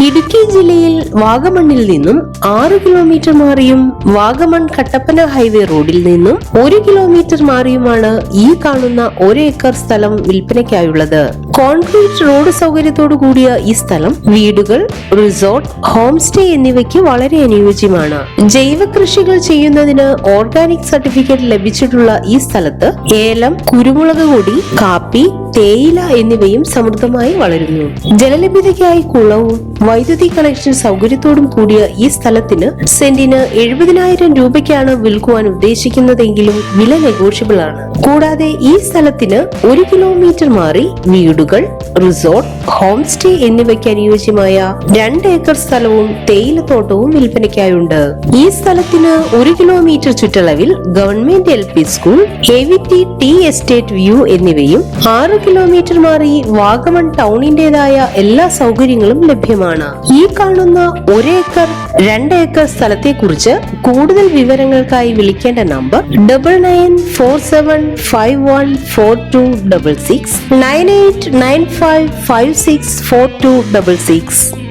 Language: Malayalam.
ഇടുക്കി ജില്ലയിൽ വാഗമണ്ണിൽ നിന്നും 6 കിലോമീറ്റർ മാറിയും വാഗമൺ കട്ടപ്പന ഹൈവേ റോഡിൽ നിന്നും 1 കിലോമീറ്റർ മാറിയുമാണ് ഈ കാണുന്ന 1 ഏക്കർ സ്ഥലം വിൽപ്പനയ്ക്കായുള്ളത്. കോൺക്രീറ്റ് റോഡ് സൗകര്യത്തോടു കൂടിയ ഈ സ്ഥലം വീടുകൾ, റിസോർട്ട്, ഹോം സ്റ്റേ എന്നിവയ്ക്ക് വളരെ അനുയോജ്യമാണ്. ജൈവ കൃഷികൾ ചെയ്യുന്നതിന് ഓർഗാനിക് സർട്ടിഫിക്കറ്റ് ലഭിച്ചിട്ടുള്ള ഈ സ്ഥലത്ത് ഏലം, കുരുമുളക് കൊടി, കാപ്പി, തേയില എന്നിവയും സമൃദ്ധമായി വളരുന്നു. ജലലഭ്യതയ്ക്കായി കുളവും വൈദ്യുതി കണക്ഷൻ സൗകര്യത്തോടും കൂടിയ ഈ സ്ഥലത്തിന് സെന്റിന് 70,000 രൂപയ്ക്കാണ് വിൽക്കുവാൻ ഉദ്ദേശിക്കുന്നതെങ്കിലും വില നെഗോഷ്യബിൾ ആണ്. കൂടാതെ ഈ സ്ഥലത്തിന് 1 കിലോമീറ്റർ മാറി വീടുകൾ, റിസോർട്ട്, ഹോം സ്റ്റേ എന്നിവയ്ക്ക് അനുയോജ്യമായ 2 ഏക്കർ സ്ഥലവും തേയിലത്തോട്ടവും വിൽപ്പനയ്ക്കായുണ്ട്. ഈ സ്ഥലത്തിന് 1 കിലോമീറ്റർ ചുറ്റളവിൽ government LP school, AVT T estate view എന്നിവയും 6 കിലോമീറ്റർ മാറി വാഗമൺ ടൗണിന്റേതായ എല്ലാ സൗകര്യങ്ങളും ലഭ്യമാണ്. ഈ കാണുന്ന 1 ഏക്കർ 2 ഏക്കർ സ്ഥലത്തെ കുറിച്ച് കൂടുതൽ വിവരങ്ങൾക്കായി വിളിക്കേണ്ട നമ്പർ 9947514266 9895564266.